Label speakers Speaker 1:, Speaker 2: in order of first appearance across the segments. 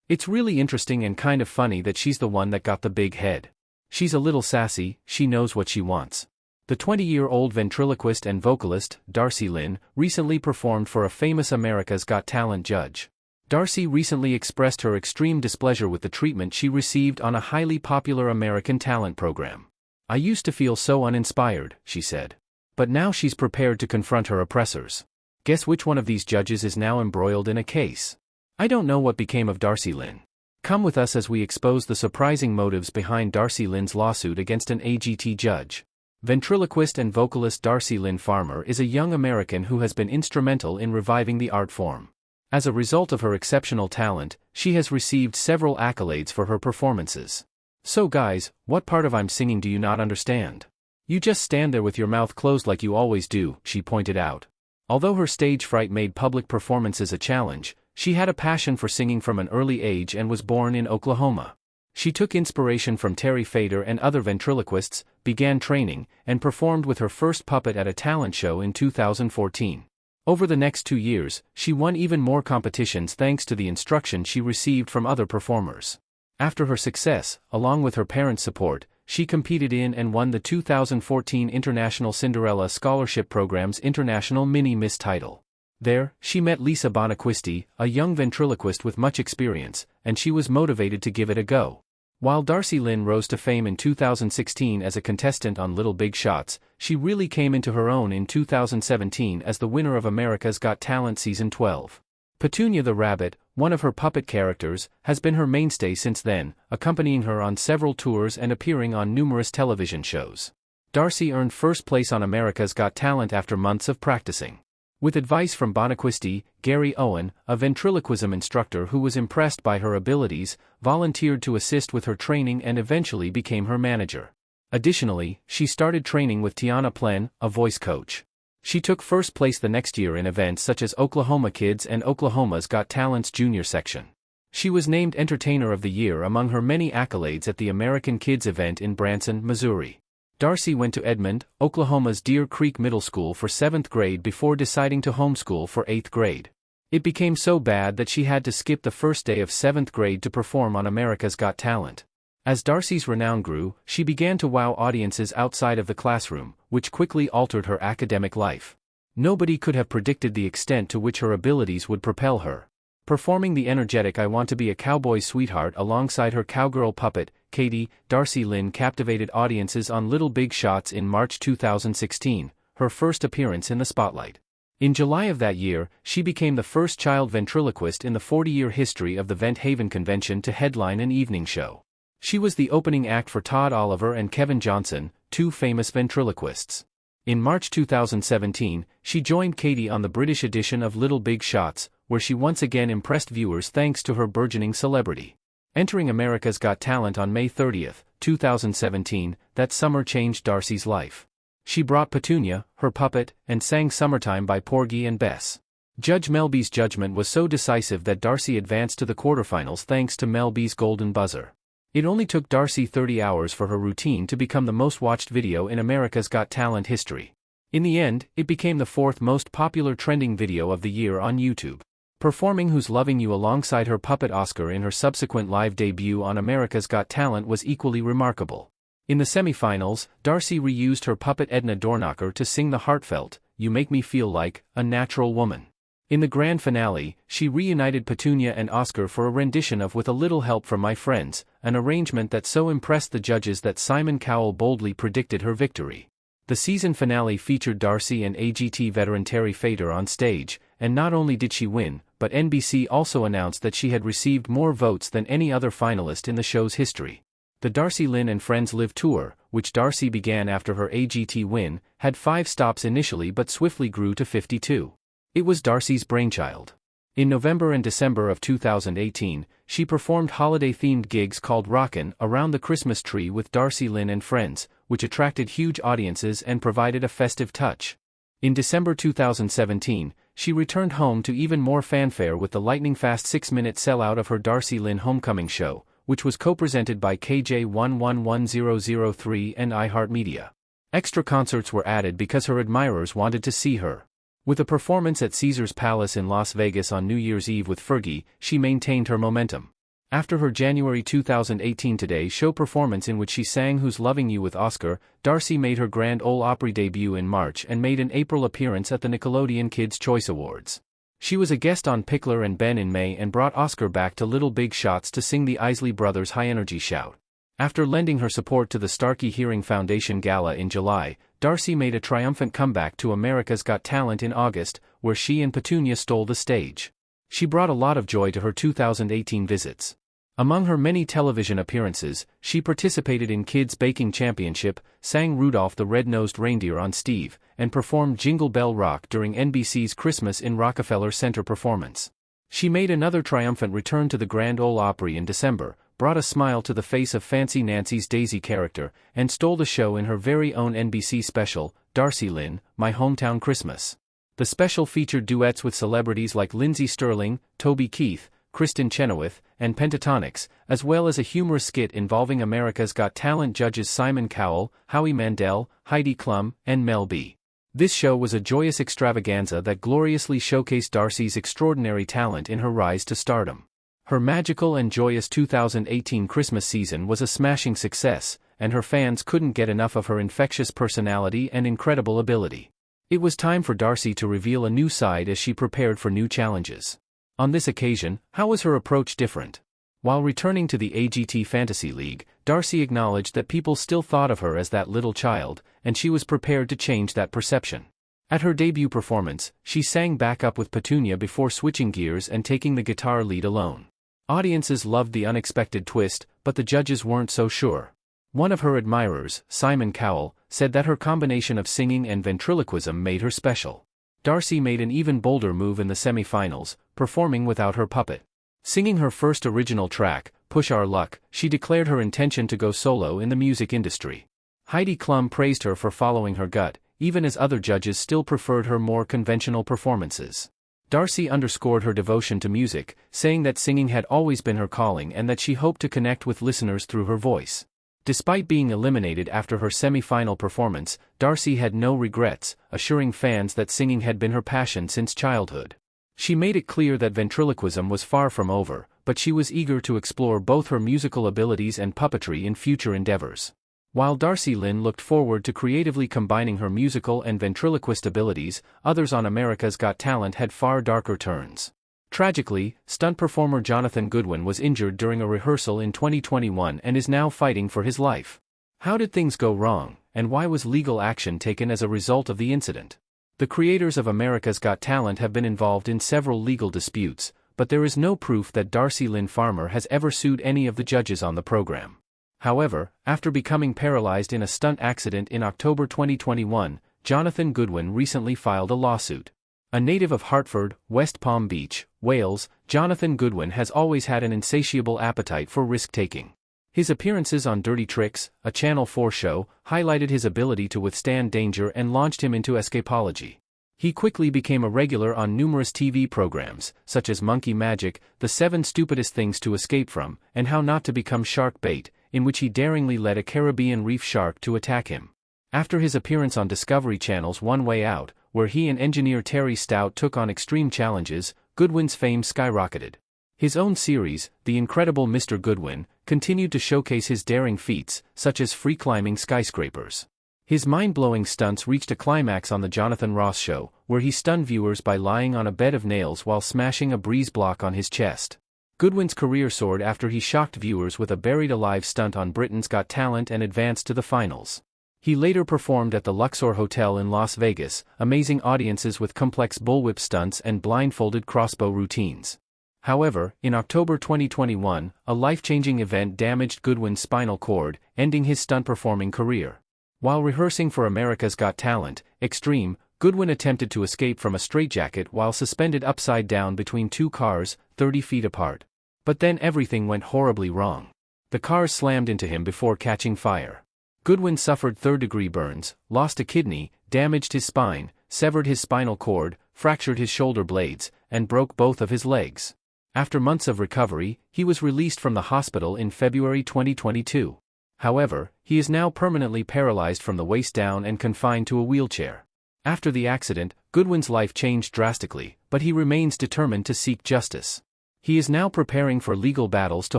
Speaker 1: It's really interesting and kind of funny that she's the one that got the big head. She's a little sassy, she knows what she wants. The 20-year-old ventriloquist and vocalist, Darci Lynne, recently performed for a famous America's Got Talent judge. Darci recently expressed her extreme displeasure with the treatment she received on a highly popular American talent program. "I used to feel so uninspired," she said. But now she's prepared to confront her oppressors. Guess which one of these judges is now embroiled in a case? I don't know what became of Darci Lynne. Come with us as we expose the surprising motives behind Darci Lynne's lawsuit against an AGT judge. Ventriloquist and vocalist Darci Lynne Farmer is a young American who has been instrumental in reviving the art form. As a result of her exceptional talent, she has received several accolades for her performances. "So guys, what part of I'm singing do you not understand? You just stand there with your mouth closed like you always do," she pointed out. Although her stage fright made public performances a challenge, she had a passion for singing from an early age and was born in Oklahoma. She took inspiration from Terry Fader and other ventriloquists, began training, and performed with her first puppet at a talent show in 2014. Over the next 2 years, she won even more competitions thanks to the instruction she received from other performers. After her success, along with her parents' support, she competed in and won the 2014 International Cinderella Scholarship Program's International Mini-Miss title. There, she met Lisa Bonaquisti, a young ventriloquist with much experience, and she was motivated to give it a go. While Darci Lynne rose to fame in 2016 as a contestant on Little Big Shots, she really came into her own in 2017 as the winner of America's Got Talent Season 12. Petunia the Rabbit, one of her puppet characters, has been her mainstay since then, accompanying her on several tours and appearing on numerous television shows. Darci earned first place on America's Got Talent after months of practicing. With advice from Bonaquisti, Gary Owen, a ventriloquism instructor who was impressed by her abilities, volunteered to assist with her training and eventually became her manager. Additionally, she started training with Tiana Plen, a voice coach. She took first place the next year in events such as Oklahoma Kids and Oklahoma's Got Talent's junior section. She was named Entertainer of the Year among her many accolades at the American Kids event in Branson, Missouri. Darci went to Edmond, Oklahoma's Deer Creek Middle School for 7th grade before deciding to homeschool for 8th grade. It became so bad that she had to skip the first day of 7th grade to perform on America's Got Talent. As Darci's renown grew, she began to wow audiences outside of the classroom, which quickly altered her academic life. Nobody could have predicted the extent to which her abilities would propel her. Performing the energetic "I Want to Be a Cowboy Sweetheart" alongside her cowgirl puppet, Katie, Darci Lynne captivated audiences on Little Big Shots in March 2016, her first appearance in the spotlight. In July of that year, she became the first child ventriloquist in the 40-year history of the Vent Haven Convention to headline an evening show. She was the opening act for Todd Oliver and Kevin Johnson, two famous ventriloquists. In March 2017, she joined Katie on the British edition of Little Big Shots, where she once again impressed viewers thanks to her burgeoning celebrity. Entering America's Got Talent on May 30, 2017, that summer changed Darci's life. She brought Petunia, her puppet, and sang Summertime by Porgy and Bess. Judge Mel B's judgment was so decisive that Darci advanced to the quarterfinals thanks to Mel B's golden buzzer. It only took Darci 30 hours for her routine to become the most watched video in America's Got Talent history. In the end, it became the fourth most popular trending video of the year on YouTube. Performing Who's Loving You alongside her puppet Oscar in her subsequent live debut on America's Got Talent was equally remarkable. In the semifinals, Darci reused her puppet Edna Dornacher to sing the heartfelt "You Make Me Feel Like a Natural Woman." In the grand finale, she reunited Petunia and Oscar for a rendition of "With a Little Help from My Friends," an arrangement that so impressed the judges that Simon Cowell boldly predicted her victory. The season finale featured Darci and AGT veteran Terry Fader on stage, and not only did she win, but NBC also announced that she had received more votes than any other finalist in the show's history. The Darci Lynne and Friends Live Tour, which Darci began after her AGT win, had 5 stops initially but swiftly grew to 52. It was Darci's brainchild. In November and December of 2018, she performed holiday-themed gigs called Rockin' Around the Christmas Tree with Darci Lynne and Friends, which attracted huge audiences and provided a festive touch. In December 2017, she returned home to even more fanfare with the lightning-fast 6-minute sellout of her Darci Lynne Homecoming Show, which was co-presented by KJ111003 and iHeartMedia. Extra concerts were added because her admirers wanted to see her. With a performance at Caesars Palace in Las Vegas on New Year's Eve with Fergie, she maintained her momentum. After her January 2018 Today Show performance in which she sang Who's Loving You with Oscar, Darci made her Grand Ole Opry debut in March and made an April appearance at the Nickelodeon Kids' Choice Awards. She was a guest on Pickler and Ben in May and brought Oscar back to Little Big Shots to sing the Isley Brothers' High Energy Shout. After lending her support to the Starkey Hearing Foundation Gala in July, Darci made a triumphant comeback to America's Got Talent in August, where she and Petunia stole the stage. She brought a lot of joy to her 2018 visits. Among her many television appearances, she participated in Kids Baking Championship, sang Rudolph the Red-Nosed Reindeer on Steve, and performed Jingle Bell Rock during NBC's Christmas in Rockefeller Center performance. She made another triumphant return to the Grand Ole Opry in December, brought a smile to the face of Fancy Nancy's Daisy character, and stole the show in her very own NBC special, Darci Lynne, My Hometown Christmas. The special featured duets with celebrities like Lindsey Stirling, Toby Keith, Kristen Chenoweth, and Pentatonix, as well as a humorous skit involving America's Got Talent judges Simon Cowell, Howie Mandel, Heidi Klum, and Mel B. This show was a joyous extravaganza that gloriously showcased Darci's extraordinary talent in her rise to stardom. Her magical and joyous 2018 Christmas season was a smashing success, and her fans couldn't get enough of her infectious personality and incredible ability. It was time for Darci to reveal a new side as she prepared for new challenges. On this occasion, how was her approach different? While returning to the AGT Fantasy League, Darci acknowledged that people still thought of her as that little child, and she was prepared to change that perception. At her debut performance, she sang backup with Petunia before switching gears and taking the guitar lead alone. Audiences loved the unexpected twist, but the judges weren't so sure. One of her admirers, Simon Cowell, said that her combination of singing and ventriloquism made her special. Darci made an even bolder move in the semi-finals, performing without her puppet. Singing her first original track, Push Our Luck, she declared her intention to go solo in the music industry. Heidi Klum praised her for following her gut, even as other judges still preferred her more conventional performances. Darci underscored her devotion to music, saying that singing had always been her calling and that she hoped to connect with listeners through her voice. Despite being eliminated after her semi-final performance, Darci had no regrets, assuring fans that singing had been her passion since childhood. She made it clear that ventriloquism was far from over, but she was eager to explore both her musical abilities and puppetry in future endeavors. While Darci Lynne looked forward to creatively combining her musical and ventriloquist abilities, others on America's Got Talent had far darker turns. Tragically, stunt performer Jonathan Goodwin was injured during a rehearsal in 2021 and is now fighting for his life. How did things go wrong, and why was legal action taken as a result of the incident? The creators of America's Got Talent have been involved in several legal disputes, but there is no proof that Darci Lynne Farmer has ever sued any of the judges on the program. However, after becoming paralyzed in a stunt accident in October 2021, Jonathan Goodwin recently filed a lawsuit. A native of Hartford, West Palm Beach, Wales, Jonathan Goodwin has always had an insatiable appetite for risk-taking. His appearances on Dirty Tricks, a Channel 4 show, highlighted his ability to withstand danger and launched him into escapology. He quickly became a regular on numerous TV programs, such as Monkey Magic, The 7 Stupidest Things to Escape From, and How Not to Become Shark Bait, in which he daringly led a Caribbean reef shark to attack him. After his appearance on Discovery Channel's One Way Out, where he and engineer Terry Stout took on extreme challenges, Goodwin's fame skyrocketed. His own series, The Incredible Mr. Goodwin, continued to showcase his daring feats, such as free-climbing skyscrapers. His mind-blowing stunts reached a climax on The Jonathan Ross Show, where he stunned viewers by lying on a bed of nails while smashing a breeze block on his chest. Goodwin's career soared after he shocked viewers with a buried-alive stunt on Britain's Got Talent and advanced to the finals. He later performed at the Luxor Hotel in Las Vegas, amazing audiences with complex bullwhip stunts and blindfolded crossbow routines. However, in October 2021, a life-changing event damaged Goodwin's spinal cord, ending his stunt-performing career. While rehearsing for America's Got Talent, Extreme, Goodwin attempted to escape from a straitjacket while suspended upside down between two cars, 30 feet apart. But then everything went horribly wrong. The cars slammed into him before catching fire. Goodwin suffered third-degree burns, lost a kidney, damaged his spine, severed his spinal cord, fractured his shoulder blades, and broke both of his legs. After months of recovery, he was released from the hospital in February 2022. However, he is now permanently paralyzed from the waist down and confined to a wheelchair. After the accident, Goodwin's life changed drastically, but he remains determined to seek justice. He is now preparing for legal battles to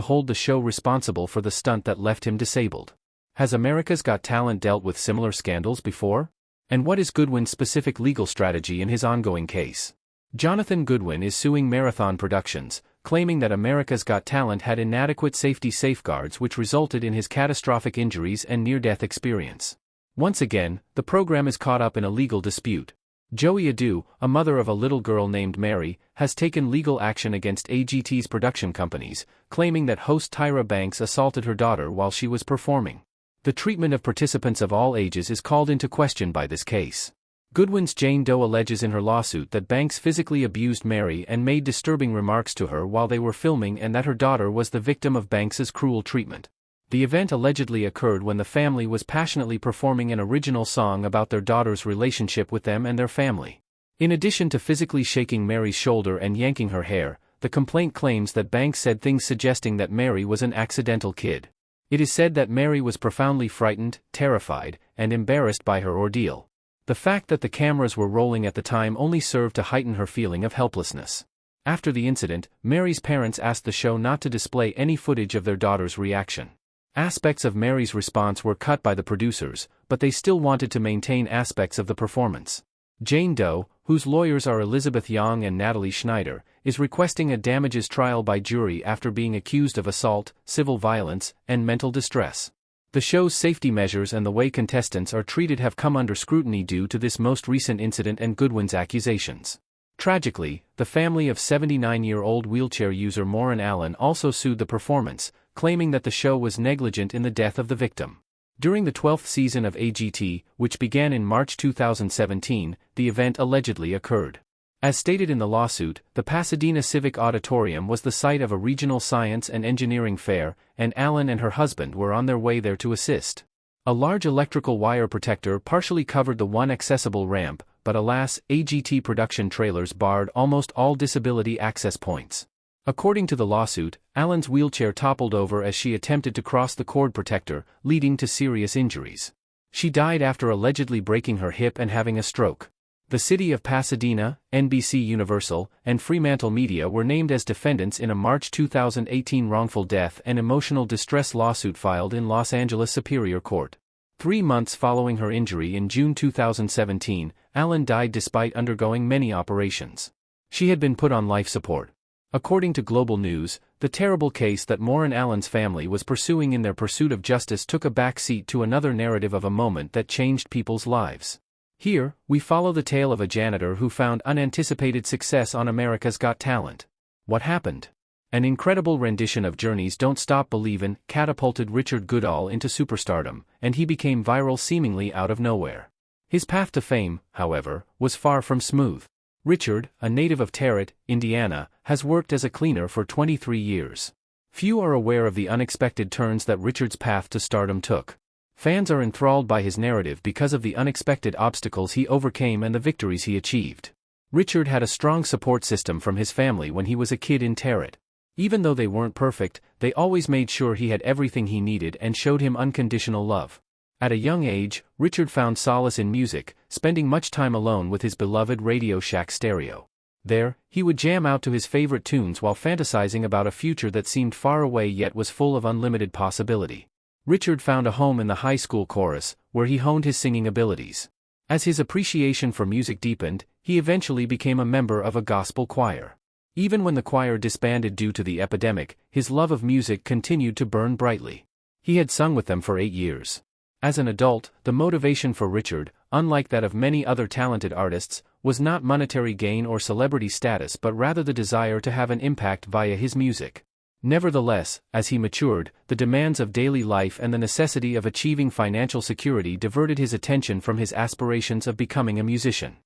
Speaker 1: hold the show responsible for the stunt that left him disabled. Has America's Got Talent dealt with similar scandals before? And what is Goodwin's specific legal strategy in his ongoing case? Jonathan Goodwin is suing Marathon Productions, claiming that America's Got Talent had inadequate safety safeguards which resulted in his catastrophic injuries and near-death experience. Once again, the program is caught up in a legal dispute. Joey Adu, a mother of a little girl named Mary, has taken legal action against AGT's production companies, claiming that host Tyra Banks assaulted her daughter while she was performing. The treatment of participants of all ages is called into question by this case. Goodwin's Jane Doe alleges in her lawsuit that Banks physically abused Mary and made disturbing remarks to her while they were filming and that her daughter was the victim of Banks's cruel treatment. The event allegedly occurred when the family was passionately performing an original song about their daughter's relationship with them and their family. In addition to physically shaking Mary's shoulder and yanking her hair, the complaint claims that Banks said things suggesting that Mary was an accidental kid. It is said that Mary was profoundly frightened, terrified, and embarrassed by her ordeal. The fact that the cameras were rolling at the time only served to heighten her feeling of helplessness. After the incident, Mary's parents asked the show not to display any footage of their daughter's reaction. Aspects of Mary's response were cut by the producers, but they still wanted to maintain aspects of the performance. Jane Doe, whose lawyers are Elizabeth Young and Natalie Schneider, is requesting a damages trial by jury after being accused of assault, civil violence, and mental distress. The show's safety measures and the way contestants are treated have come under scrutiny due to this most recent incident and Goodwin's accusations. Tragically, the family of 79-year-old wheelchair user Maureen Allen also sued the performance, claiming that the show was negligent in the death of the victim. During the 12th season of AGT, which began in March 2017, the event allegedly occurred. As stated in the lawsuit, the Pasadena Civic Auditorium was the site of a regional science and engineering fair, and Allen and her husband were on their way there to assist. A large electrical wire protector partially covered the one accessible ramp, but alas, AGT production trailers barred almost all disability access points. According to the lawsuit, Allen's wheelchair toppled over as she attempted to cross the cord protector, leading to serious injuries. She died after allegedly breaking her hip and having a stroke. The city of Pasadena, NBC Universal, and Fremantle Media were named as defendants in a March 2018 wrongful death and emotional distress lawsuit filed in Los Angeles Superior Court. 3 months following her injury in June 2017, Allen died despite undergoing many operations. She had been put on life support. According to Global News, the terrible case that Maureen Allen's family was pursuing in their pursuit of justice took a back seat to another narrative of a moment that changed people's lives. Here, we follow the tale of a janitor who found unanticipated success on America's Got Talent. What happened? An incredible rendition of Journey's Don't Stop Believin' catapulted Richard Goodall into superstardom, and he became viral seemingly out of nowhere. His path to fame, however, was far from smooth. Richard, a native of Tarrant, Indiana, has worked as a cleaner for 23 years. Few are aware of the unexpected turns that Richard's path to stardom took. Fans are enthralled by his narrative because of the unexpected obstacles he overcame and the victories he achieved. Richard had a strong support system from his family when he was a kid in Tarrant. Even though they weren't perfect, they always made sure he had everything he needed and showed him unconditional love. At a young age, Richard found solace in music, spending much time alone with his beloved Radio Shack stereo. There, he would jam out to his favorite tunes while fantasizing about a future that seemed far away yet was full of unlimited possibility. Richard found a home in the high school chorus, where he honed his singing abilities. As his appreciation for music deepened, he eventually became a member of a gospel choir. Even when the choir disbanded due to the epidemic, his love of music continued to burn brightly. He had sung with them for 8 years. As an adult, the motivation for Richard, unlike that of many other talented artists, was not monetary gain or celebrity status but rather the desire to have an impact via his music. Nevertheless, as he matured, the demands of daily life and the necessity of achieving financial security diverted his attention from his aspirations of becoming a musician.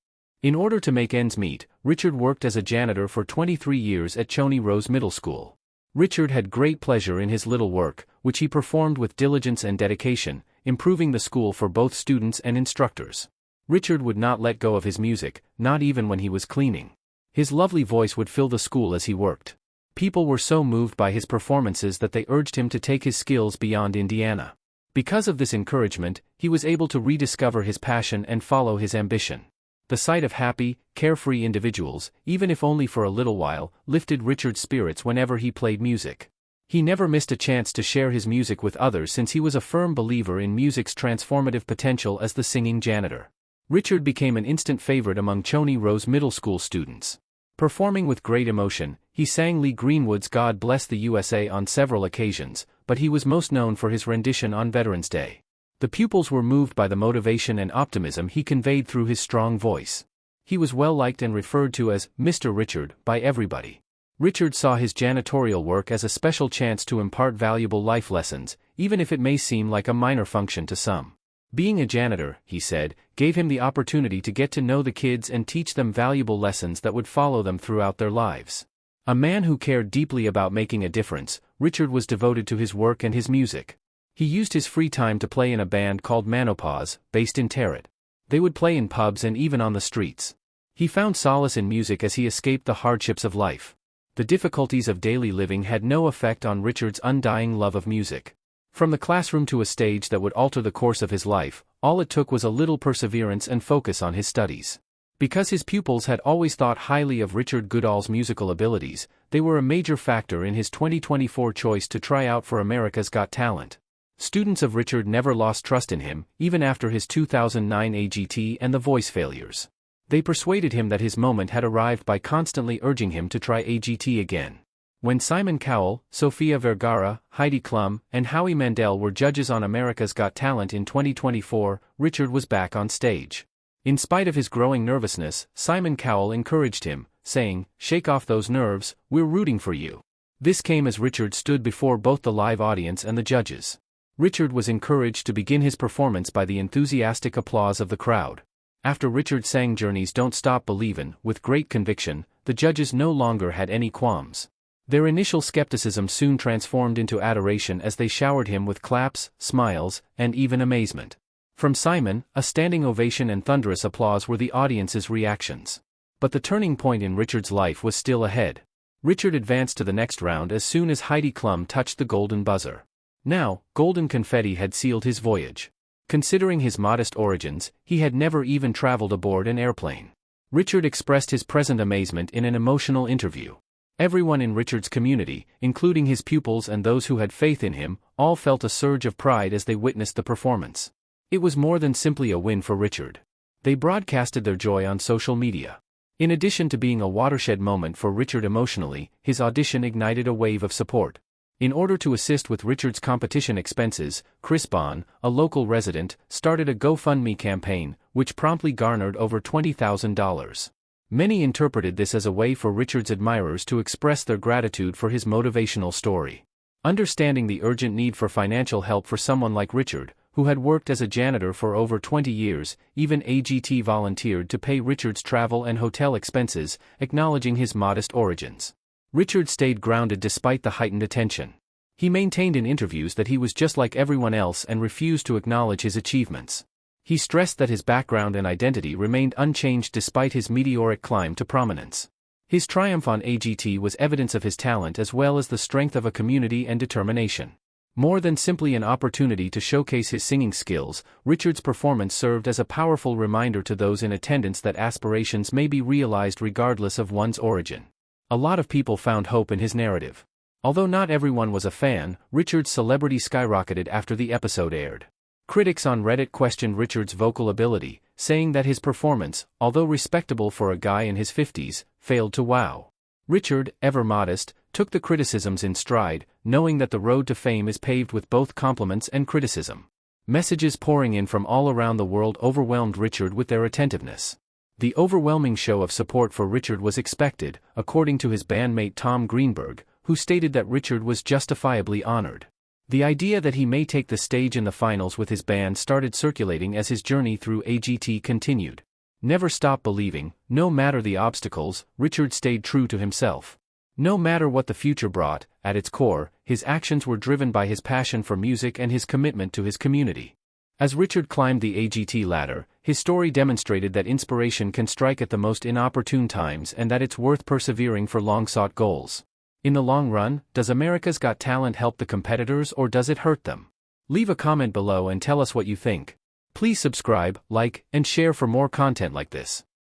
Speaker 1: In order to make ends meet, Richard worked as a janitor for 23 years at Choney Rose Middle School. Richard had great pleasure in his little work, which he performed with diligence and dedication, improving the school for both students and instructors. Richard would not let go of his music, not even when he was cleaning. His lovely voice would fill the school as he worked. People were so moved by his performances that they urged him to take his skills beyond Indiana. Because of this encouragement, he was able to rediscover his passion and follow his ambition. The sight of happy, carefree individuals, even if only for a little while, lifted Richard's spirits whenever he played music. He never missed a chance to share his music with others since he was a firm believer in music's transformative potential as the singing janitor. Richard became an instant favorite among Choney Rose Middle School students. Performing with great emotion, he sang Lee Greenwood's God Bless the USA on several occasions, but he was most known for his rendition on Veterans Day. The pupils were moved by the motivation and optimism he conveyed through his strong voice. He was well liked and referred to as Mr. Richard by everybody. Richard saw his janitorial work as a special chance to impart valuable life lessons, even if it may seem like a minor function to some. Being a janitor, he said, gave him the opportunity to get to know the kids and teach them valuable lessons that would follow them throughout their lives. A man who cared deeply about making a difference, Richard was devoted to his work and his music. He used his free time to play in a band called Manopause, based in Tarrant. They would play in pubs and even on the streets. He found solace in music as he escaped the hardships of life. The difficulties of daily living had no effect on Richard's undying love of music. From the classroom to a stage that would alter the course of his life, all it took was a little perseverance and focus on his studies. Because his pupils had always thought highly of Richard Goodall's musical abilities, they were a major factor in his 2024 choice to try out for America's Got Talent. Students of Richard never lost trust in him, even after his 2009 AGT and The Voice failures. They persuaded him that his moment had arrived by constantly urging him to try AGT again. When Simon Cowell, Sofia Vergara, Heidi Klum, and Howie Mandel were judges on America's Got Talent in 2024, Richard was back on stage. In spite of his growing nervousness, Simon Cowell encouraged him, saying, "Shake off those nerves, we're rooting for you." This came as Richard stood before both the live audience and the judges. Richard was encouraged to begin his performance by the enthusiastic applause of the crowd. After Richard sang Journey's Don't Stop Believin' with great conviction, the judges no longer had any qualms. Their initial skepticism soon transformed into adoration as they showered him with claps, smiles, and even amazement. From Simon, a standing ovation and thunderous applause were the audience's reactions. But the turning point in Richard's life was still ahead. Richard advanced to the next round as soon as Heidi Klum touched the golden buzzer. Now, golden confetti had sealed his voyage. Considering his modest origins, he had never even traveled aboard an airplane. Richard expressed his present amazement in an emotional interview. Everyone in Richard's community, including his pupils and those who had faith in him, all felt a surge of pride as they witnessed the performance. It was more than simply a win for Richard. They broadcasted their joy on social media. In addition to being a watershed moment for Richard emotionally, his audition ignited a wave of support. In order to assist with Richard's competition expenses, Chris Bond, a local resident, started a GoFundMe campaign, which promptly garnered over $20,000. Many interpreted this as a way for Richard's admirers to express their gratitude for his motivational story. Understanding the urgent need for financial help for someone like Richard, who had worked as a janitor for over 20 years, even AGT volunteered to pay Richard's travel and hotel expenses, acknowledging his modest origins. Richard stayed grounded despite the heightened attention. He maintained in interviews that he was just like everyone else and refused to acknowledge his achievements. He stressed that his background and identity remained unchanged despite his meteoric climb to prominence. His triumph on AGT was evidence of his talent as well as the strength of a community and determination. More than simply an opportunity to showcase his singing skills, Richard's performance served as a powerful reminder to those in attendance that aspirations may be realized regardless of one's origin. A lot of people found hope in his narrative. Although not everyone was a fan, Richard's celebrity skyrocketed after the episode aired. Critics on Reddit questioned Richard's vocal ability, saying that his performance, although respectable for a guy in his 50s, failed to wow. Richard, ever modest, took the criticisms in stride, knowing that the road to fame is paved with both compliments and criticism. Messages pouring in from all around the world overwhelmed Richard with their attentiveness. The overwhelming show of support for Richard was expected, according to his bandmate Tom Greenberg, who stated that Richard was justifiably honored. The idea that he may take the stage in the finals with his band started circulating as his journey through AGT continued. Never stop believing, no matter the obstacles, Richard stayed true to himself. No matter what the future brought, at its core, his actions were driven by his passion for music and his commitment to his community. As Richard climbed the AGT ladder, his story demonstrated that inspiration can strike at the most inopportune times and that it's worth persevering for long-sought goals. In the long run, does America's Got Talent help the competitors or does it hurt them? Leave a comment below and tell us what you think. Please subscribe, like, and share for more content like this.